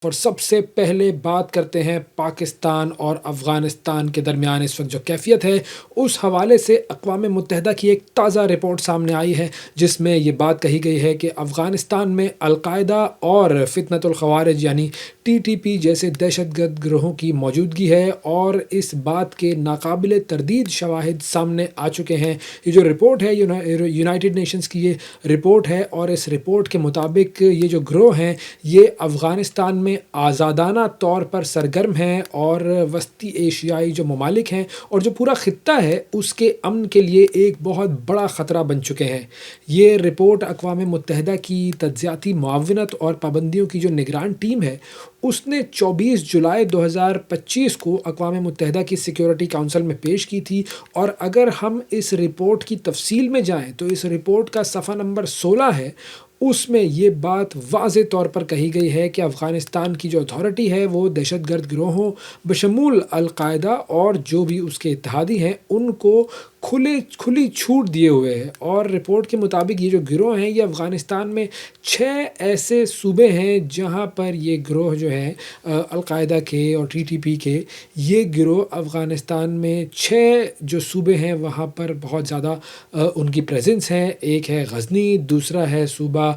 اور سب سے پہلے بات کرتے ہیں پاکستان اور افغانستان کے درمیان اس وقت جو کیفیت ہے اس حوالے سے اقوام متحدہ کی ایک تازہ رپورٹ سامنے آئی ہے جس میں یہ بات کہی گئی ہے کہ افغانستان میں القاعدہ اور فتنۃ الخوارج یعنی TTP جیسے دہشت گرد گروہوں کی موجودگی ہے، اور اس بات کے ناقابل تردید شواہد سامنے آ چکے ہیں۔ یہ جو رپورٹ ہے یونائٹڈ نیشنز کی یہ رپورٹ ہے، اور اس رپورٹ کے مطابق یہ جو گروہ ہیں یہ افغانستان میں آزادانہ طور پر سرگرم ہیں اور وسطی ایشیائی جو ممالک ہیں اور جو پورا خطہ ہے اس کے امن کے لیے ایک بہت بڑا خطرہ بن چکے ہیں۔ یہ رپورٹ اقوام متحدہ کی تجزیاتی معاونت اور پابندیوں کی جو نگران ٹیم ہے اس نے 24 جولائی 2025 کو اقوام متحدہ کی سیکیورٹی کونسل میں پیش کی تھی، اور اگر ہم اس رپورٹ کی تفصیل میں جائیں تو اس رپورٹ کا صفحہ نمبر 16 ہے، اس میں یہ بات واضح طور پر کہی گئی ہے کہ افغانستان کی جو اتھارٹی ہے وہ دہشت گرد گروہوں بشمول القاعدہ اور جو بھی اس کے اتحادی ہیں ان کو کھلی چھوٹ دیے ہوئے ہے۔ اور رپورٹ کے مطابق یہ جو گروہ ہیں یہ افغانستان میں 6 ایسے صوبے ہیں جہاں پر یہ گروہ جو ہیں القاعدہ کے اور TTP کے، یہ گروہ افغانستان میں 6 جو صوبے ہیں وہاں پر بہت زیادہ ان کی پریزنس ہے۔ ایک ہے غزنی، دوسرا ہے صوبہ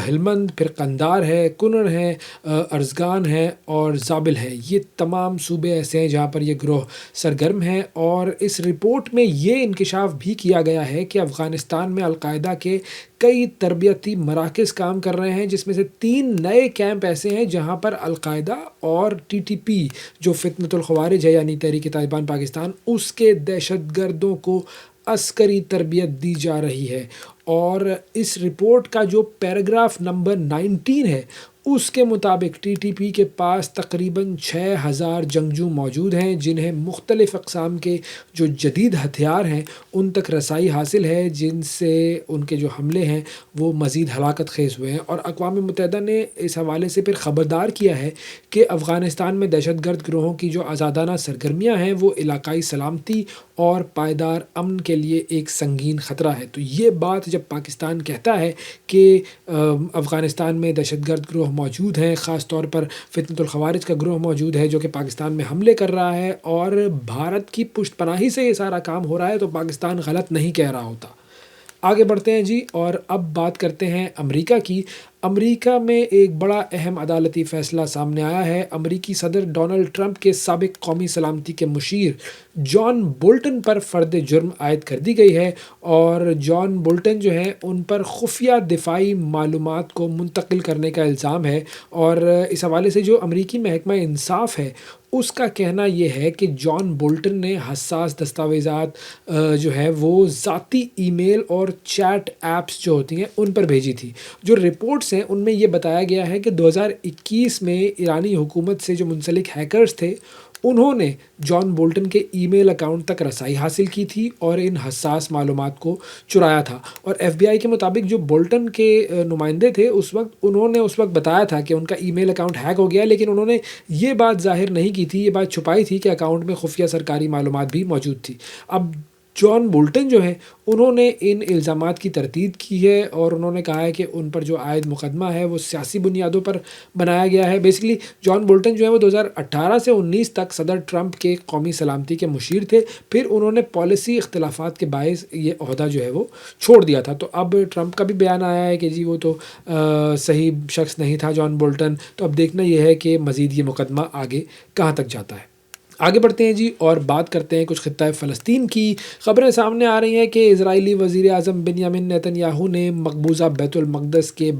ہلمند، پھر قندار ہے، کنر ہے، ارزگان ہے اور زابل ہے۔ یہ تمام صوبے ایسے ہیں جہاں پر یہ گروہ سرگرم ہیں، اور اس رپورٹ میں یہ انکشاف بھی کیا گیا ہے کہ افغانستان میں القاعدہ کے کئی تربیتی مراکز کام کر رہے ہیں، جس میں سے 3 نئے کیمپ ایسے ہیں جہاں پر القاعدہ اور TTP جو فتنۃ الخوارج ہے یعنی تحریک طالبان پاکستان، اس کے دہشت گردوں کو عسکری تربیت دی جا رہی ہے۔ اور اس رپورٹ کا جو پیراگراف نمبر 19 ہے اس کے مطابق TTP کے پاس تقریباً 6000 جنگجو موجود ہیں جنہیں مختلف اقسام کے جو جدید ہتھیار ہیں ان تک رسائی حاصل ہے، جن سے ان کے جو حملے ہیں وہ مزید ہلاکت خیز ہوئے ہیں۔ اور اقوام متحدہ نے اس حوالے سے پھر خبردار کیا ہے کہ افغانستان میں دہشت گرد گروہوں کی جو آزادانہ سرگرمیاں ہیں وہ علاقائی سلامتی اور پائیدار امن کے لیے ایک سنگین خطرہ ہے۔ تو یہ بات جب پاکستان کہتا ہے کہ افغانستان میں دہشت گرد گروہ موجود ہیں، خاص طور پر فتنۃ الخوارج کا گروہ موجود ہے جو کہ پاکستان میں حملے کر رہا ہے، اور بھارت کی پشت پناہی سے یہ سارا کام ہو رہا ہے، تو پاکستان غلط نہیں کہہ رہا ہوتا۔ آگے بڑھتے ہیں جی، اور اب بات کرتے ہیں امریکہ کی۔ امریکہ میں ایک بڑا اہم عدالتی فیصلہ سامنے آیا ہے۔ امریکی صدر ڈونلڈ ٹرمپ کے سابق قومی سلامتی کے مشیر جان بولٹن پر فرد جرم عائد کر دی گئی ہے، اور جان بولٹن جو ہیں ان پر خفیہ دفاعی معلومات کو منتقل کرنے کا الزام ہے۔ اور اس حوالے سے جو امریکی محکمہ انصاف ہے اس کا کہنا یہ ہے کہ جان بولٹن نے حساس دستاویزات جو ہے وہ ذاتی ای میل اور چیٹ ایپس جو ہوتی ہیں ان پر بھیجی تھی۔ جو رپورٹس ہیں ان میں یہ بتایا گیا ہے کہ 2021 میں ایرانی حکومت سے جو منسلک ہیکرز تھے انہوں نے جان بولٹن کے ای میل اکاؤنٹ تک رسائی حاصل کی تھی اور ان حساس معلومات کو چرایا تھا۔ اور FBI کے مطابق جو بولٹن کے نمائندے تھے انہوں نے اس وقت بتایا تھا کہ ان کا ای میل اکاؤنٹ ہیک ہو گیا، لیکن انہوں نے یہ بات ظاہر نہیں کی تھی، یہ بات چھپائی تھی کہ اکاؤنٹ میں خفیہ سرکاری معلومات بھی موجود تھی۔ اب جان بولٹن جو ہیں انہوں نے ان الزامات کی تردید کی ہے، اور انہوں نے کہا ہے کہ ان پر جو عائد مقدمہ ہے وہ سیاسی بنیادوں پر بنایا گیا ہے۔ بیسیکلی جان بولٹن جو ہے وہ 2018 سے 19 تک صدر ٹرمپ کے قومی سلامتی کے مشیر تھے، پھر انہوں نے پالیسی اختلافات کے باعث یہ عہدہ جو ہے وہ چھوڑ دیا تھا۔ تو اب ٹرمپ کا بھی بیان آیا ہے کہ جی وہ تو صحیح شخص نہیں تھا جان بولٹن۔ تو اب دیکھنا یہ ہے کہ مزید یہ مقدمہ آگے کہاں تک جاتا ہے۔ آگے بڑھتے ہیں جی، اور بات کرتے ہیں کچھ خطہ فلسطین کی۔ خبریں سامنے آ رہی ہیں کہ اسرائیلی وزیر اعظم بنیامین نیتن یاہو نے مقبوضہ بیت المقدس کے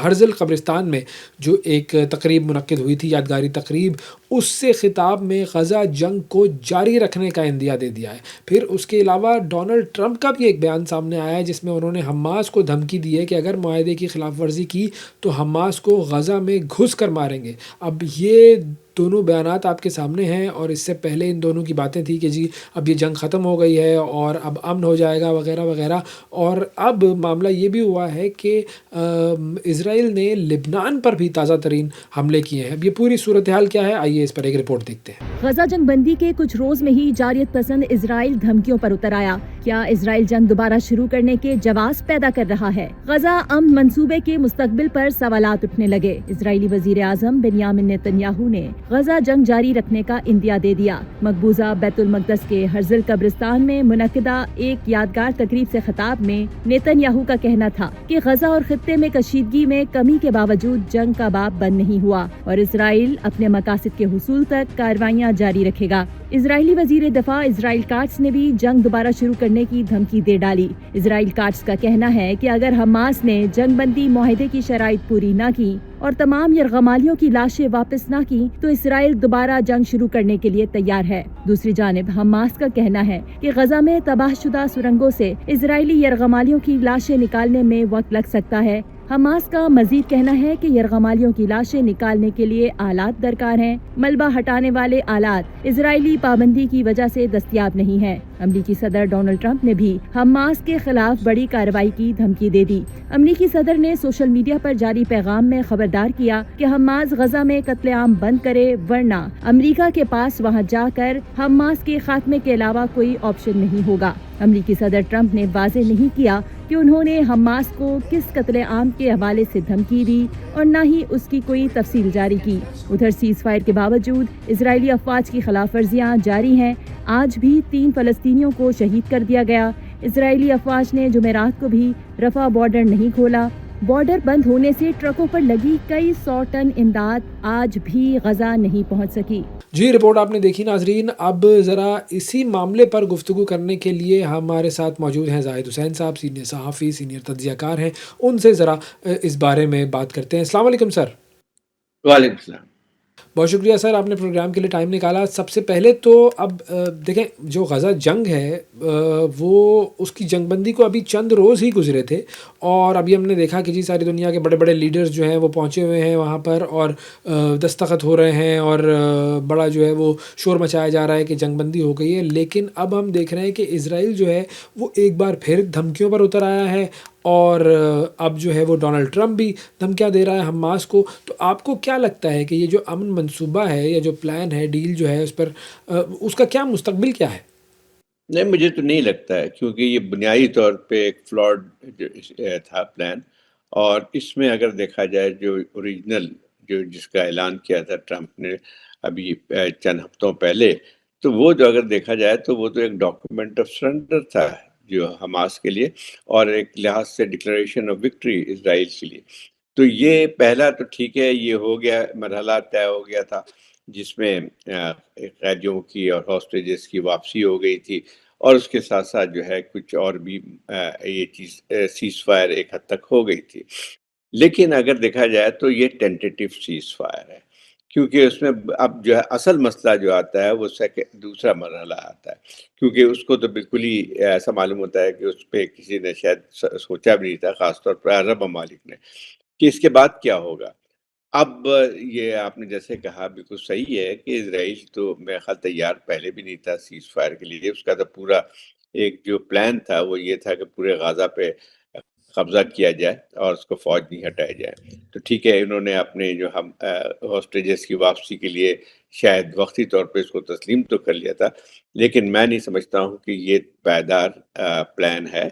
ہرزل قبرستان میں جو ایک تقریب منعقد ہوئی تھی، یادگاری تقریب، اس سے خطاب میں غزہ جنگ کو جاری رکھنے کا عندیہ دے دیا ہے۔ پھر اس کے علاوہ ڈونلڈ ٹرمپ کا بھی ایک بیان سامنے آیا ہے جس میں انہوں نے حماس کو دھمکی دی ہے کہ اگر معاہدے کی خلاف ورزی کی تو حماس کو غزہ میں گھس کر ماریں گے۔ اب یہ دونوں بیانات آپ کے سامنے ہیں، اور اس سے پہلے ان دونوں کی باتیں تھی کہ جی اب یہ جنگ ختم ہو گئی ہے اور اب امن ہو جائے گا وغیرہ وغیرہ، اور اب معاملہ یہ بھی ہوا ہے کہ اسرائیل نے لبنان پر بھی تازہ ترین حملے کیے ہیں۔ اب یہ پوری صورتحال کیا ہے، آئیے اس پر ایک رپورٹ دیکھتے ہیں۔ غزہ جنگ بندی کے کچھ روز میں ہی جاریت پسند اسرائیل دھمکیوں پر اتر آیا۔ کیا اسرائیل جنگ دوبارہ شروع کرنے کے جواز پیدا کر رہا ہے؟ غزہ امن منصوبے کے مستقبل پر سوالات اٹھنے لگے۔ اسرائیلی وزیر اعظم بنیامن نیتن یاہو نے غزہ جنگ جاری رکھنے کا اندیا دے دیا۔ مقبوضہ بیت المقدس کے ہرزل قبرستان میں منعقدہ ایک یادگار تقریب سے خطاب میں نیتن یاہو کا کہنا تھا کہ غزہ اور خطے میں کشیدگی میں کمی کے باوجود جنگ کا باب بند نہیں ہوا اور اسرائیل اپنے مقاصد کے حصول تک کارروائیاں جاری رکھے گا۔ اسرائیلی وزیر دفاع اسرائیل کاٹس نے بھی جنگ دوبارہ شروع کرنے کی دھمکی دے ڈالی۔ اسرائیل کاٹس کا کہنا ہے کہ اگر حماس نے جنگ بندی معاہدے کی شرائط پوری نہ کی اور تمام یرغمالیوں کی لاشیں واپس نہ کی تو اسرائیل دوبارہ جنگ شروع کرنے کے لیے تیار ہے۔ دوسری جانب حماس کا کہنا ہے کہ غزہ میں تباہ شدہ سرنگوں سے اسرائیلی یرغمالیوں کی لاشیں نکالنے میں وقت لگ سکتا ہے۔ حماس کا مزید کہنا ہے کہ یرغمالیوں کی لاشیں نکالنے کے لیے آلات درکار ہیں۔ ملبہ ہٹانے والے آلات اسرائیلی پابندی کی وجہ سے دستیاب نہیں ہیں۔ امریکی صدر ڈونلڈ ٹرمپ نے بھی حماس کے خلاف بڑی کارروائی کی دھمکی دے دی۔ امریکی صدر نے سوشل میڈیا پر جاری پیغام میں خبردار کیا کہ حماس غزہ میں قتل عام بند کرے ورنہ امریکہ کے پاس وہاں جا کر حماس کے خاتمے کے علاوہ کوئی آپشن نہیں ہوگا۔ امریکی صدر ٹرمپ نے واضح نہیں کیا کہ انہوں نے حماس کو کس قتل عام کے حوالے سے دھمکی دی اور نہ ہی اس کی کوئی تفصیل جاری کی۔ ادھر سیز فائر کے باوجود اسرائیلی افواج کی خلاف ورزیاں جاری ہیں۔ آج بھی 3 فلسطینیوں کو شہید کر دیا گیا۔ اسرائیلی افواج نے جمعرات کو بھی رفح بارڈر نہیں کھولا۔ بارڈر بند ہونے سے ٹرکوں پر لگی کئی 100 ٹن امداد آج بھی غزہ نہیں پہنچ سکی۔ جی رپورٹ آپ نے دیکھی ناظرین۔ اب ذرا اسی معاملے پر گفتگو کرنے کے لیے ہمارے ساتھ موجود ہیں زاہد حسین صاحب، سینئر صحافی، سینئر تجزیہ کار ہیں۔ ان سے ذرا اس بارے میں بات کرتے ہیں۔ السلام علیکم سر۔ وعلیکم السلام۔ بہت شکریہ سر، آپ نے پروگرام کے لیے ٹائم نکالا۔ سب سے پہلے تو اب دیکھیں جو غزہ جنگ ہے وہ اس کی جنگ بندی کو ابھی چند روز ہی گزرے تھے اور ابھی ہم نے دیکھا کہ جی ساری دنیا کے بڑے بڑے لیڈرز جو ہیں وہ پہنچے ہوئے ہیں وہاں پر اور دستخط ہو رہے ہیں اور بڑا جو ہے وہ شور مچایا جا رہا ہے کہ جنگ بندی ہو گئی ہے۔ لیکن اب ہم دیکھ رہے ہیں کہ اسرائیل جو ہے وہ ایک بار پھر دھمکیوں پر اتر آیا ہے اور اب جو ہے وہ ڈونلڈ ٹرمپ بھی دھمکیاں دے رہا ہے حماس کو۔ تو آپ کو کیا لگتا ہے کہ یہ جو امن منصوبہ ہے یا جو پلان ہے، ڈیل جو ہے، اس پر اس کا کیا مستقبل کیا ہے؟ نہیں، مجھے تو نہیں لگتا ہے، کیونکہ یہ بنیادی طور پہ ایک فلاڈ تھا پلان، اور اس میں اگر دیکھا جائے جو اوریجنل جس کا اعلان کیا تھا ٹرمپ نے ابھی چند ہفتوں پہلے، تو وہ جو اگر دیکھا جائے تو وہ تو ایک ڈاکومنٹ آف سرنڈر تھا جو حماس کے لیے، اور ایک لحاظ سے ڈکلریشن آف وکٹری اسرائیل کے لیے۔ تو یہ پہلا تو ٹھیک ہے، یہ ہو گیا، مرحلہ طے ہو گیا تھا، جس میں قیدیوں کی اور ہاسٹیجز کی واپسی ہو گئی تھی، اور اس کے ساتھ ساتھ جو ہے کچھ اور بھی یہ چیز سیز فائر ایک حد تک ہو گئی تھی۔ لیکن اگر دیکھا جائے تو یہ ٹینٹیٹیو سیز فائر ہے، کیونکہ اس میں اب جو ہے اصل مسئلہ جو آتا ہے وہ دوسرا مرحلہ آتا ہے، کیونکہ اس کو تو بالکل ہی ایسا معلوم ہوتا ہے کہ اس پہ کسی نے شاید سوچا بھی نہیں تھا، خاص طور پر عرب ممالک نے، کہ اس کے بعد کیا ہوگا۔ اب یہ آپ نے جیسے کہا بالکل صحیح ہے کہ اسرائیل تو میرا خیال تیار پہلے بھی نہیں تھا سیز فائر کے لیے۔ اس کا تو پورا ایک جو پلان تھا وہ یہ تھا کہ پورے غزہ پہ قبضہ کیا جائے اور اس کو فوج نہیں ہٹایا جائے۔ تو ٹھیک ہے، انہوں نے اپنے جو ہم ہاسٹیجز کی واپسی کے لیے شاید وقتی طور پہ اس کو تسلیم تو کر لیا تھا، لیکن میں نہیں سمجھتا ہوں کہ یہ پائیدار پلان ہے،